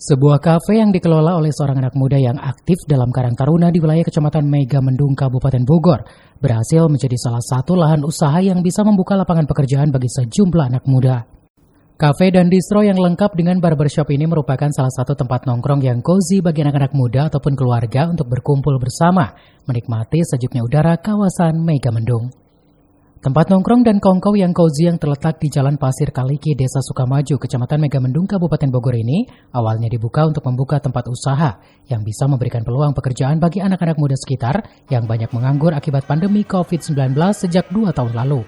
Sebuah kafe yang dikelola oleh seorang anak muda yang aktif dalam Karang Taruna di wilayah Kecamatan Megamendung, Kabupaten Bogor, berhasil menjadi salah satu lahan usaha yang bisa membuka lapangan pekerjaan bagi sejumlah anak muda. Kafe dan distro yang lengkap dengan barbershop ini merupakan salah satu tempat nongkrong yang cozy bagi anak-anak muda ataupun keluarga untuk berkumpul bersama, menikmati sejuknya udara kawasan Megamendung. Tempat nongkrong dan kongkow yang cozy yang terletak di Jalan Pasir Kaliki, Desa Sukamaju, Kecamatan Megamendung, Kabupaten Bogor ini awalnya dibuka untuk membuka tempat usaha yang bisa memberikan peluang pekerjaan bagi anak-anak muda sekitar yang banyak menganggur akibat pandemi COVID-19 sejak 2 tahun lalu.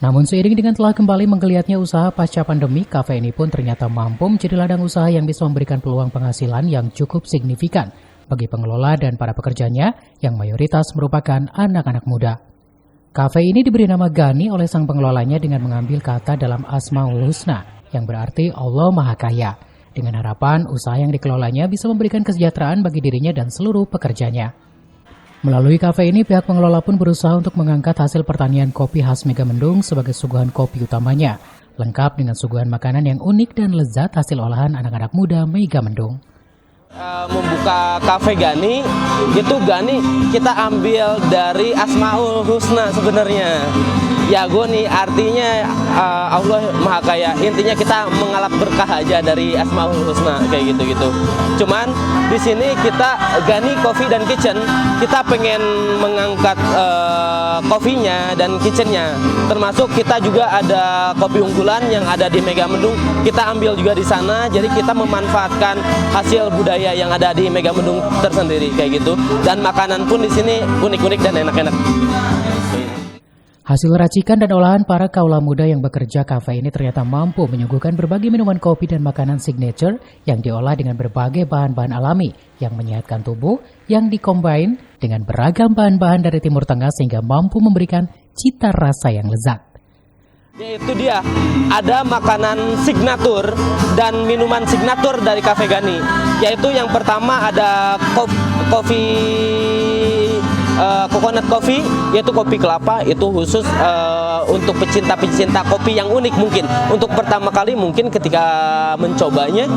Namun seiring dengan telah kembali menggeliatnya usaha pasca pandemi, kafe ini pun ternyata mampu menjadi ladang usaha yang bisa memberikan peluang penghasilan yang cukup signifikan bagi pengelola dan para pekerjanya yang mayoritas merupakan anak-anak muda. Kafe ini diberi nama Gani oleh sang pengelolanya dengan mengambil kata dalam Asmaul Husna yang berarti Allah Maha Kaya, dengan harapan usaha yang dikelolanya bisa memberikan kesejahteraan bagi dirinya dan seluruh pekerjanya. Melalui kafe ini, pihak pengelola pun berusaha untuk mengangkat hasil pertanian kopi khas Megamendung sebagai suguhan kopi utamanya, lengkap dengan suguhan makanan yang unik dan lezat hasil olahan anak-anak muda Megamendung. Membuka kafe Gani, itu Gani kita ambil dari Asmaul Husna sebenarnya. Ya Goni artinya Allah Maha Kaya. Intinya kita mengalap berkah aja dari Asmaul Husna kayak gitu-gitu. Cuman di sini kita Gani Coffee dan Kitchen, kita pengen mengangkat kopinya dan kitchennya. Termasuk kita juga ada kopi unggulan yang ada di Megamendung, kita ambil juga di sana. Jadi kita memanfaatkan hasil budaya yang ada di Megamendung tersendiri kayak gitu. Dan makanan pun di sini unik-unik dan enak-enak. Hasil racikan dan olahan para kaula muda yang bekerja kafe ini ternyata mampu menyuguhkan berbagai minuman kopi dan makanan signature yang diolah dengan berbagai bahan-bahan alami yang menyehatkan tubuh yang dikombin dengan beragam bahan-bahan dari Timur Tengah sehingga mampu memberikan cita rasa yang lezat. Yaitu dia, ada makanan signatur dan minuman signatur dari Cafe Gani. Yaitu yang pertama ada coconut coffee, yaitu kopi kelapa, itu khusus untuk pecinta-pecinta kopi yang unik mungkin. Untuk pertama kali mungkin ketika mencobanya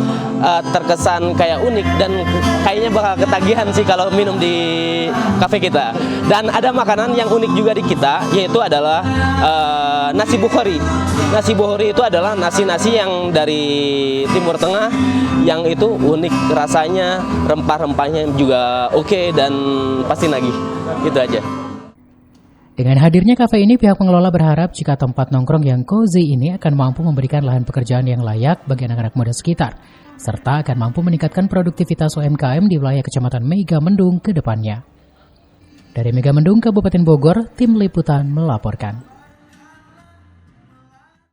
terkesan kayak unik dan kayaknya bakal ketagihan sih kalau minum di kafe kita. Dan ada makanan yang unik juga di kita, yaitu adalah nasi bukhari. Nasi bukhari itu adalah nasi-nasi yang dari Timur Tengah yang itu unik rasanya, rempah-rempahnya juga oke dan pasti nagih. Gitu aja. Dengan hadirnya kafe ini, pihak pengelola berharap jika tempat nongkrong yang cozy ini akan mampu memberikan lahan pekerjaan yang layak bagi anak-anak muda sekitar, serta akan mampu meningkatkan produktivitas UMKM di wilayah Kecamatan Megamendung ke depannya. Dari Megamendung, Kabupaten Bogor, Tim Liputan melaporkan.